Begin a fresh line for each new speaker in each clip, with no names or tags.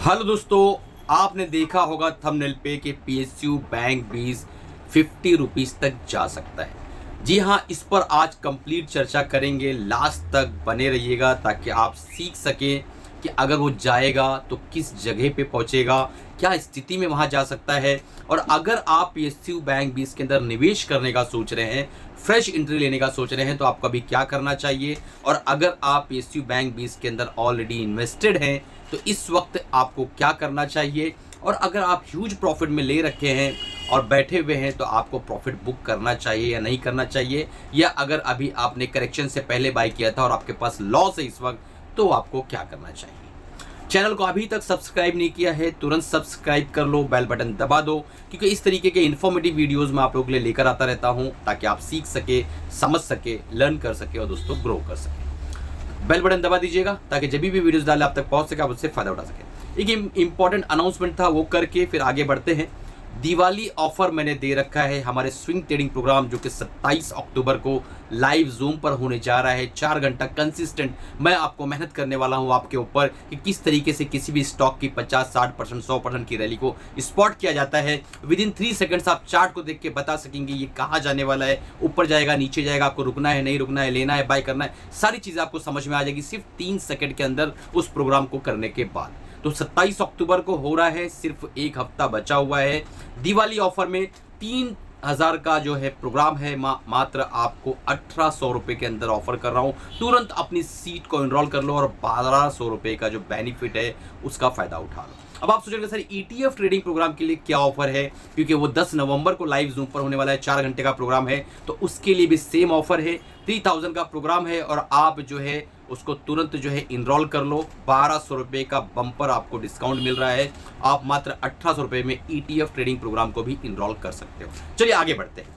Hello दोस्तों, आपने देखा होगा थंबनेल पे कि पीएसयू बैंक 50 रुपीस तक जा सकता है। जी हाँ, इस पर आज कंप्लीट चर्चा करेंगे। लास्ट तक बने रहिएगा ताकि आप सीख सकें कि अगर वो जाएगा तो किस जगह पे पहुंचेगा, क्या स्थिति में वहां जा सकता है। और अगर आप पीएसयू बैंक 20 के अंदर निवेश करने का सोच रहे हैं, फ्रेश एंट्री लेने का सोच रहे हैं, तो आपको अभी क्या करना चाहिए। और अगर आप पीएसयू बैंक 20 के अंदर ऑलरेडी इन्वेस्टेड हैं तो इस वक्त आपको क्या करना चाहिए। और अगर आप ह्यूज प्रॉफिट में ले रखे हैं और बैठे हुए हैं तो आपको प्रॉफिट बुक करना चाहिए या नहीं करना चाहिए। या अगर अभी आपने करेक्शन से पहले बाय किया था और आपके पास लॉस है इस वक्त, तो आपको क्या करना चाहिए। चैनल को अभी तक सब्सक्राइब नहीं किया है, तुरंत सब्सक्राइब कर लो, बेल बटन दबा दो, क्योंकि इस तरीके के इन्फॉर्मेटिव वीडियोस मैं आप लोगों के लिए लेकर आता रहता हूं ताकि आप सीख सके, समझ सके, लर्न कर सके और दोस्तों ग्रो कर सके। बेल बटन दबा दीजिएगा ताकि जब भी वीडियोस डाले आप तक पहुंच सके, आप उससे फायदा उठा सके। एक इंपॉर्टेंट अनाउंसमेंट था, वो करके फिर आगे बढ़ते हैं। दिवाली ऑफर मैंने दे रखा है हमारे स्विंग ट्रेडिंग प्रोग्राम, जो कि 27 अक्टूबर को लाइव जूम पर होने जा रहा है। 4 घंटा कंसिस्टेंट मैं आपको मेहनत करने वाला हूं आपके ऊपर कि किस तरीके से किसी भी स्टॉक की 50, 60%, 100% की रैली को स्पॉट किया जाता है। विद इन 3 सेकंड्स आप चार्ट को देख के बता सकेंगे ये कहाँ जाने वाला है, ऊपर जाएगा, नीचे जाएगा, आपको रुकना है, नहीं रुकना है, लेना है, बाय करना है, सारी चीज़ें आपको समझ में आ जाएगी सिर्फ 3 सेकंड के अंदर उस प्रोग्राम को करने के बाद। तो 27 अक्टूबर को हो रहा है, सिर्फ एक हफ्ता बचा हुआ है। दिवाली ऑफर में 3000 का जो है प्रोग्राम है, मात्र आपको 1800 रुपये के अंदर ऑफर कर रहा हूँ। तुरंत अपनी सीट को एनरोल कर लो और 1200 रुपये का जो बेनिफिट है उसका फ़ायदा उठा लो। अब आप सोचेंगे सर ETF ट्रेडिंग प्रोग्राम के लिए क्या ऑफर है, क्योंकि वो 10 नवंबर को लाइव जूम पर होने वाला है, 4 घंटे का प्रोग्राम है, तो उसके लिए भी सेम ऑफर है। 3000 का प्रोग्राम है और आप जो है उसको तुरंत जो है इनरोल कर लो। 1200 रुपये का बम्पर आपको डिस्काउंट मिल रहा है। आप मात्र 1800 रुपये में ETF ट्रेडिंग प्रोग्राम को भी इनरोल कर सकते हो। चलिए आगे बढ़ते हैं।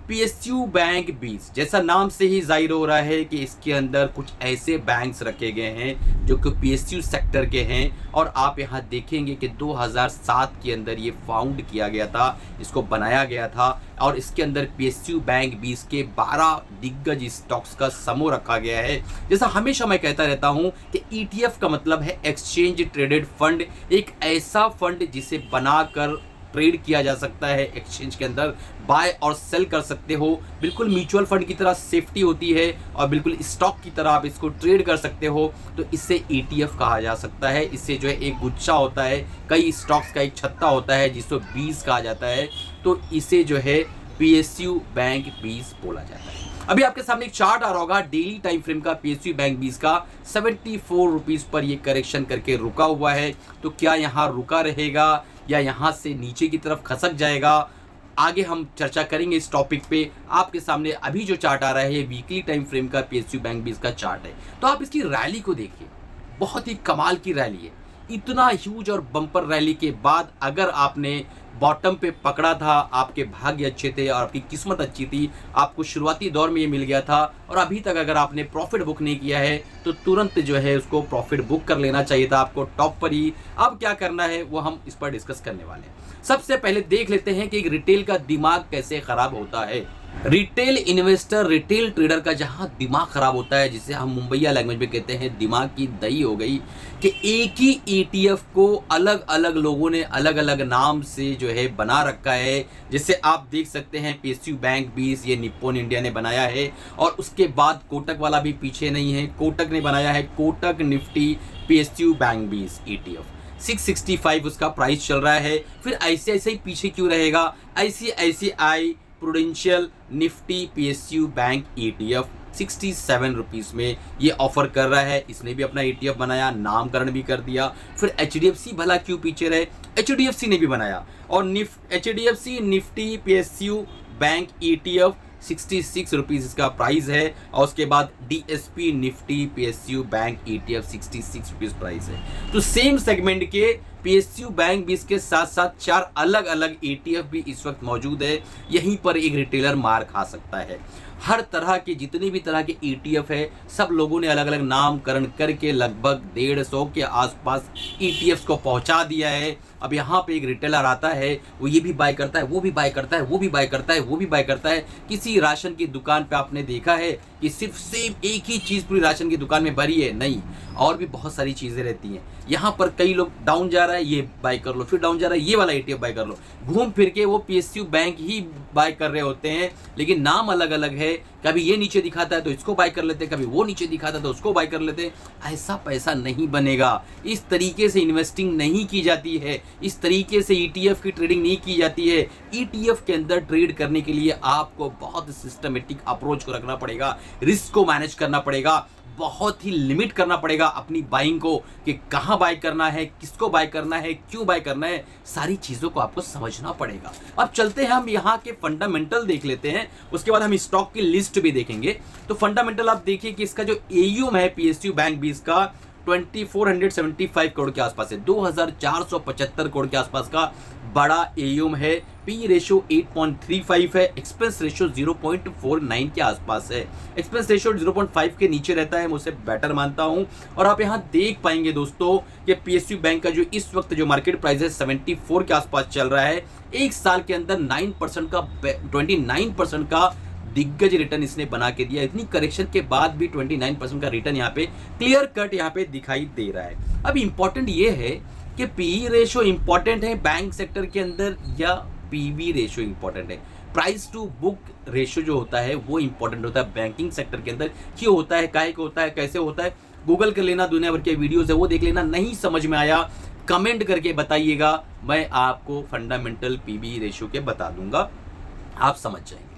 पीएसयू बैंक 20, जैसा नाम से ही जाहिर हो रहा है कि इसके अंदर कुछ ऐसे बैंक्स रखे गए हैं जो कि पीएसयू सेक्टर के हैं। और आप यहाँ देखेंगे कि 2007 के अंदर ये फाउंड किया गया था, इसको बनाया गया था। और इसके अंदर पीएसयू बैंक 20 के 12 दिग्गज स्टॉक्स का समूह रखा गया है। जैसा हमेशा मैं कहता रहता हूँ कि ETF का मतलब है एक्सचेंज ट्रेडेड फंड, एक ऐसा फंड जिसे बनाकर ट्रेड किया जा सकता है एक्सचेंज के अंदर, बाय और सेल कर सकते हो। बिल्कुल म्यूचुअल फंड की तरह सेफ्टी होती है और बिल्कुल स्टॉक की तरह आप इसको ट्रेड कर सकते हो। तो इसे ETF कहा जा सकता है। इससे जो है एक गुच्छा होता है, कई स्टॉक्स का एक छत्ता होता है जिसको 20 कहा जाता है। तो इसे जो है पीएसयू बैंक 20 बोला जाता है। अभी आपके सामने एक चार्ट आ रहा होगा डेली टाइम फ्रेम का, पीएसयू बैंक 20 का 74 रुपीज़ पर ये करेक्शन करके रुका हुआ है। तो क्या यहाँ रुका रहेगा या यहाँ से नीचे की तरफ खसक जाएगा, आगे हम चर्चा करेंगे इस टॉपिक पे। आपके सामने अभी जो चार्ट आ रहा है ये वीकली टाइम फ्रेम का पीएसयू बैंक 20 का चार्ट है। तो आप इसकी रैली को देखिए, बहुत ही कमाल की रैली है। इतना ह्यूज और बम्पर रैली के बाद अगर आपने बॉटम पे पकड़ा था, आपके भाग्य अच्छे थे और आपकी किस्मत अच्छी थी, आपको शुरुआती दौर में ये मिल गया था और अभी तक अगर आपने प्रॉफिट बुक नहीं किया है तो तुरंत जो है उसको प्रॉफिट बुक कर लेना चाहिए था आपको टॉप पर ही। अब क्या करना है वो हम इस पर डिस्कस करने वाले हैं। सबसे पहले देख लेते हैं कि एक रिटेल का दिमाग कैसे खराब होता है। रिटेल इन्वेस्टर, रिटेल ट्रेडर का जहां दिमाग खराब होता है, जिसे हम मुंबईया लैंग्वेज में कहते हैं दिमाग की दही हो गई, कि एक ही ETF को अलग अलग लोगों ने अलग अलग नाम से जो है बना रखा है। जैसे आप देख सकते हैं पीएसयू बैंक 20 ये निप्पॉन इंडिया ने बनाया है और उसके बाद कोटक वाला भी पीछे नहीं है, कोटक ने बनाया है Kotak Nifty PSU bank 20 ETF। 665 उसका प्राइस चल रहा है। फिर ऐसे ही पीछे क्यों रहेगा, ICICI prudential Nifty PSU bank ETF 67 rupees में ये ऑफर कर रहा है। इसने भी अपना ETF बनाया, नामकरण भी कर दिया। फिर HDFC भला क्यों पीछे रहे, HDFC ने भी बनाया और HDFC Nifty PSU bank ETF 66 rupees इसका प्राइस है। और उसके बाद DSP Nifty PSU bank ETF 66 rupees price है। तो सेम सेगमेंट के पीएसयू बैंक 20 के साथ साथ 4 अलग अलग ETF भी इस वक्त मौजूद है। यहीं पर एक रिटेलर मार खा सकता है। हर तरह के जितने भी तरह के ETF है सब लोगों ने अलग अलग नामकरण करके लगभग 150 के आसपास ETFs को पहुंचा दिया है। अब यहाँ पे एक रिटेलर आता है, वो ये भी बाय करता है, वो भी बाय करता है, वो भी बाय करता है, वो भी बाय करता है। किसी राशन की दुकान पे आपने देखा है कि सिर्फ सेम एक ही चीज़ पूरी राशन की दुकान में भरी है? नहीं, और भी बहुत सारी चीज़ें रहती हैं। यहाँ पर कई लोग डाउन जा रहा है ये बाय कर लो, फिर डाउन जा रहा है ये वाला ETF बाय कर लो, घूम फिर के वो PSU बैंक ही बाय कर रहे होते हैं, लेकिन नाम अलग अलग है। कभी ये नीचे दिखाता है तो इसको बाय कर लेते हैं, कभी वो नीचे दिखाता है तो उसको बाय कर लेते हैं। ऐसा पैसा नहीं बनेगा, इस तरीके से इन्वेस्टिंग नहीं की जाती है, इस तरीके से ETF की ट्रेडिंग नहीं की जाती है। ETF के अंदर ट्रेड करने के लिए आपको बहुत सिस्टमेटिक अप्रोच को रखना पड़ेगा, रिस्क को मैनेज करना पड़ेगा, बहुत ही लिमिट करना पड़ेगा अपनी बाइंग को कि कहां बाय करना है, किसको बाय करना है, क्यों बाय करना है, सारी चीजों को आपको समझना पड़ेगा। अब चलते हैं हम यहां के फंडामेंटल देख लेते हैं, उसके बाद हम स्टॉक की लिस्ट भी देखेंगे। तो फंडामेंटल आप देखिए कि इसका जो AUM है PSU बैंक 20 का 2475 करोड़ के आसपास है, 2475 करोड़ के आसपास का बड़ा AUM है। P रेशो 8.35 है, एक्सपेंस रेशो 0.49 के आसपास है। एक्सपेंस रेशो 0.5 के नीचे रहता है, मैं उसे बेटर मानता हूं। और आप यहां देख पाएंगे दोस्तों कि PSU बैंक का जो इस वक्त जो मार्केट प्राइस है 74 के आसपास चल रहा है। एक साल के अंदर 29% का दिग्गज रिटर्न इसने बना के दिया। इतनी करेक्शन के बाद भी 29% का रिटर्न यहाँ पे क्लियर कट यहाँ पे दिखाई दे रहा है। अब इंपॉर्टेंट ये है कि PE रेशो इंपॉर्टेंट है बैंक सेक्टर के अंदर या PB रेशो इंपॉर्टेंट है? प्राइस टू बुक रेशो जो होता है वो इंपॉर्टेंट होता है बैंकिंग सेक्टर के अंदर। क्यों होता है, काहे को होता है, कैसे होता है, गूगल कर लेना, दुनिया भर के वीडियोस है वो देख लेना। नहीं समझ में आया कमेंट करके बताइएगा, मैं आपको फंडामेंटल PB रेशो के बता दूंगा, आप समझ जाएंगे।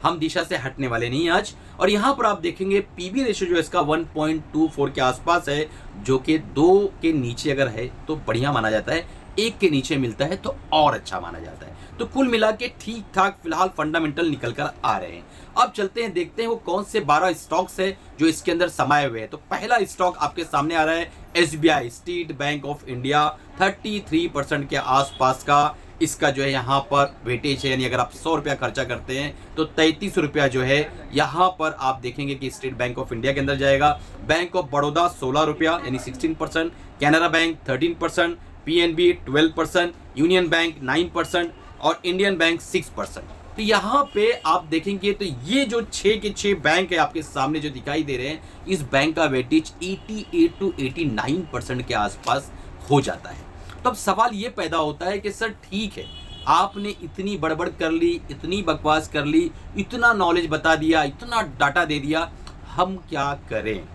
हम दिशा से हटने वाले नहीं आज। और यहां पर आप देखेंगे PB रेशो जो इसका 1.24 के आसपास है, जो कि 2 के नीचे अगर है तो बढ़िया माना जाता है, 1 के नीचे मिलता है तो और अच्छा माना जाता है। तो कुल मिला के ठीक ठाक फिलहाल फंडामेंटल निकल कर आ रहे हैं। अब चलते हैं, देखते हैं वो कौन से 12 स्टॉक्स है जो इसके अंदर समाये हुए हैं। तो पहला स्टॉक आपके सामने आ रहा है SBI, state bank of India, 33% के आसपास का इसका जो है यहाँ पर वेटेज है, यानी अगर आप 100 रुपया खर्चा करते हैं तो 33 रुपया जो है यहाँ पर आप देखेंगे कि स्टेट बैंक ऑफ इंडिया के अंदर जाएगा। बैंक ऑफ बड़ौदा 16 रुपया यानी 16%, Canara bank 13%, PNB 12%, union bank 9% और इंडियन बैंक 6%। तो यहाँ पे आप देखेंगे तो ये जो 6 के 6 बैंक है आपके सामने जो दिखाई दे रहे हैं, इस बैंक का वेटेज 88 to 89% के आसपास हो जाता है। तो अब सवाल ये पैदा होता है कि सर ठीक है, आपने इतनी बड़बड़ कर ली, इतनी बकवास कर ली, इतना नॉलेज बता दिया, इतना डाटा दे दिया, हम क्या करें?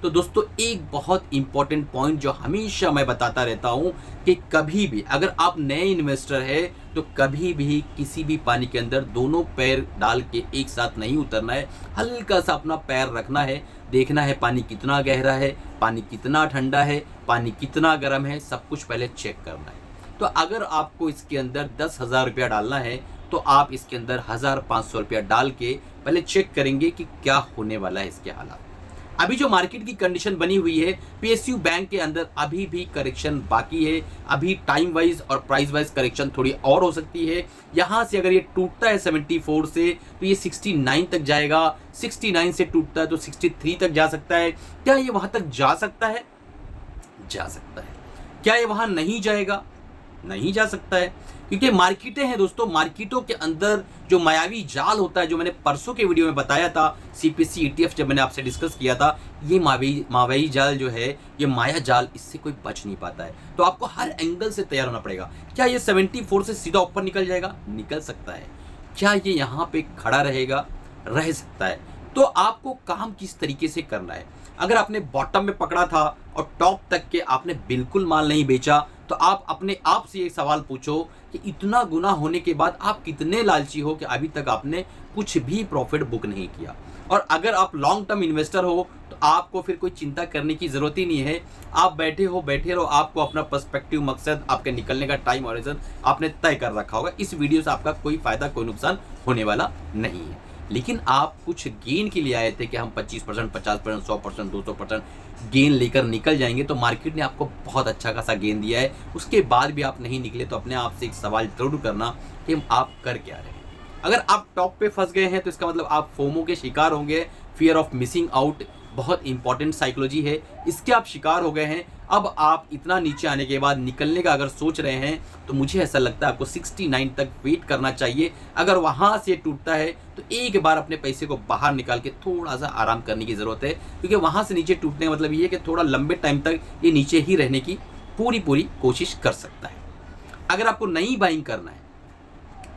तो दोस्तों एक बहुत इंपॉर्टेंट पॉइंट जो हमेशा मैं बताता रहता हूं कि कभी भी अगर आप नए इन्वेस्टर है तो कभी भी किसी भी पानी के अंदर दोनों पैर डाल के एक साथ नहीं उतरना है। हल्का सा अपना पैर रखना है, देखना है पानी कितना गहरा है, पानी कितना ठंडा है, पानी कितना गर्म है, सब कुछ पहले चेक करना है। तो अगर आपको इसके अंदर 10,000 रुपया डालना है तो आप इसके अंदर 1,500 रुपया डाल के पहले चेक करेंगे कि क्या होने वाला है इसके हालात। अभी जो मार्केट की कंडीशन बनी हुई है PSU बैंक के अंदर अभी भी करेक्शन बाकी है, अभी टाइम वाइज और प्राइस वाइज करेक्शन थोड़ी और हो सकती है। यहाँ से अगर ये टूटता है 74 से तो ये 69 तक जाएगा, 69 से टूटता है तो 63 तक जा सकता है। क्या ये वहां तक जा सकता है? जा सकता है। क्या ये वहां नहीं जाएगा? नहीं जा सकता है, क्योंकि मार्केटें हैं दोस्तों, मार्केटों के अंदर जो मायावी जाल होता है, जो मैंने परसों के वीडियो में बताया था CPC ETF जब मैंने आपसे डिस्कस किया था, ये मायावी जाल जो है, ये माया जाल, इससे कोई बच नहीं पाता है। तो आपको हर एंगल से तैयार होना पड़ेगा। क्या ये 74 से सीधा ऊपर निकल जाएगा? निकल सकता है। क्या ये यहाँ पे खड़ा रहेगा? रह सकता है। तो आपको काम किस तरीके से करना है? अगर आपने बॉटम में पकड़ा था और टॉप तक के आपने बिल्कुल माल नहीं बेचा, तो आप अपने आप से एक सवाल पूछो कि इतना गुना होने के बाद आप कितने लालची हो कि अभी तक आपने कुछ भी प्रॉफिट बुक नहीं किया। और अगर आप लॉन्ग टर्म इन्वेस्टर हो तो आपको फिर कोई चिंता करने की जरूरत ही नहीं है। आप बैठे रहो, आपको अपना पर्सपेक्टिव, मकसद, आपके निकलने का टाइम हॉरिजन आपने तय कर रखा होगा। इस वीडियो से आपका कोई फायदा, कोई नुकसान होने वाला नहीं है। लेकिन आप कुछ गेन के लिए आए थे कि हम 25%, 50%, 100%, 200% गेन लेकर निकल जाएंगे, तो मार्केट ने आपको बहुत अच्छा खासा गेन दिया है, उसके बाद भी आप नहीं निकले, तो अपने आप से एक सवाल जरूर करना कि आप कर क्या रहे हैं। अगर आप टॉप पे फंस गए हैं तो इसका मतलब आप फोमो के शिकार होंगे, फियर ऑफ मिसिंग आउट, बहुत इंपॉर्टेंट साइकोलॉजी है, इसके आप शिकार हो गए हैं। अब आप इतना नीचे आने के बाद निकलने का अगर सोच रहे हैं तो मुझे ऐसा लगता है आपको 69 तक वेट करना चाहिए। अगर वहाँ से टूटता है तो एक बार अपने पैसे को बाहर निकाल के थोड़ा सा आराम करने की ज़रूरत है, क्योंकि वहाँ से नीचे टूटने का मतलब ये है कि थोड़ा लंबे टाइम तक ये नीचे ही रहने की पूरी कोशिश कर सकता है। अगर आपको नहीं बाइंग करना है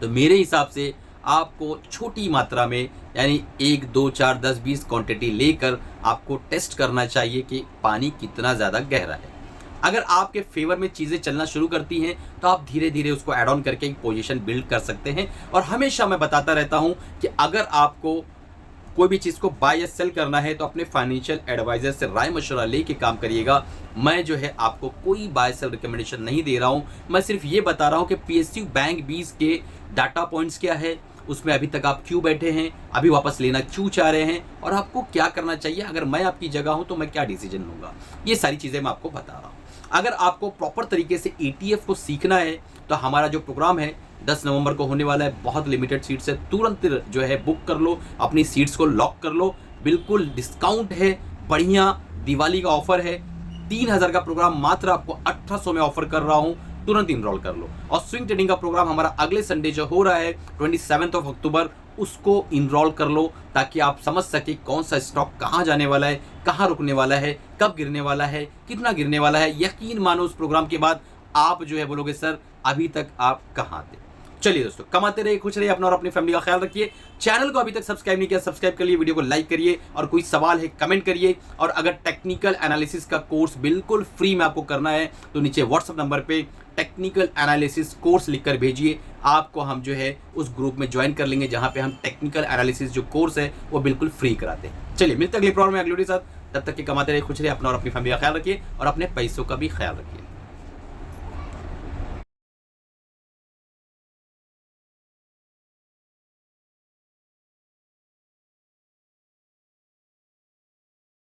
तो मेरे हिसाब से आपको छोटी मात्रा में, यानी 1, 2, 4, 10, 20 क्वांटिटी लेकर आपको टेस्ट करना चाहिए कि पानी कितना ज़्यादा गहरा है। अगर आपके फेवर में चीज़ें चलना शुरू करती हैं तो आप धीरे धीरे उसको ऐड ऑन करके एक पोजीशन बिल्ड कर सकते हैं। और हमेशा मैं बताता रहता हूं कि अगर आपको कोई भी चीज़ को बाय या सेल करना है तो अपने फाइनेंशियल एडवाइजर से राय मशवरा लेके काम करिएगा। मैं जो है आपको कोई बाय सेल रिकमेंडेशन नहीं दे रहा हूं, मैं सिर्फ ये बता रहा हूं कि PSU बैंक 20 के डाटा पॉइंट्स क्या है, उसमें अभी तक आप क्यों बैठे हैं, अभी वापस लेना क्यों चाह रहे हैं, और आपको क्या करना चाहिए। अगर मैं आपकी जगह हूं तो मैं क्या डिसीजन लूँगा, ये सारी चीज़ें मैं आपको बता रहा हूँ। अगर आपको प्रॉपर तरीके से ETF को सीखना है तो हमारा जो प्रोग्राम है 10 नवंबर को होने वाला है, बहुत लिमिटेड सीट्स है, तुरंत जो है बुक कर लो, अपनी सीट्स को लॉक कर लो, बिल्कुल डिस्काउंट है, बढ़िया दिवाली का ऑफर है। 3000 का प्रोग्राम मात्र आपको 1800 में ऑफर कर रहा हूँ, तुरंत इनरोल कर लो। और स्विंग ट्रेडिंग का प्रोग्राम हमारा अगले संडे जो हो रहा है 27 अक्टूबर, उसको इनरोल कर लो ताकि आप समझ सके कौन सा स्टॉक कहाँ जाने वाला है, कहाँ रुकने वाला है, कब गिरने वाला है, कितना गिरने वाला है। यकीन मानो उस प्रोग्राम के बाद आप जो है बोलोगे सर अभी तक आप कहाँ थे। चलिए दोस्तों, कमाते रहिए, खुश रहिए, अपना और अपनी फैमिली का ख्याल रखिए। चैनल को अभी तक सब्सक्राइब नहीं किया, सब्सक्राइब करिए, वीडियो को लाइक करिए, और कोई सवाल है कमेंट करिए। और अगर टेक्निकल एनालिसिस का कोर्स बिल्कुल फ्री में आपको करना है तो नीचे व्हाट्सएप नंबर पे टेक्निकल एनालिसिस कोर्स लिखकर भेजिए, आपको हम जो है उस ग्रुप में ज्वाइन कर लेंगे जहाँ पे हम टेक्निकल एनालिसिस जो कोर्स है वो बिल्कुल फ्री कराते हैं। चलिए मिलते अगले प्रोग्राम में अगले वीडियो के साथ, तब तक के कमाते रहिए, खुश रहिए, अपना और अपनी फैमिली का ख्याल रखिए और अपने पैसों का भी ख्याल रखिए।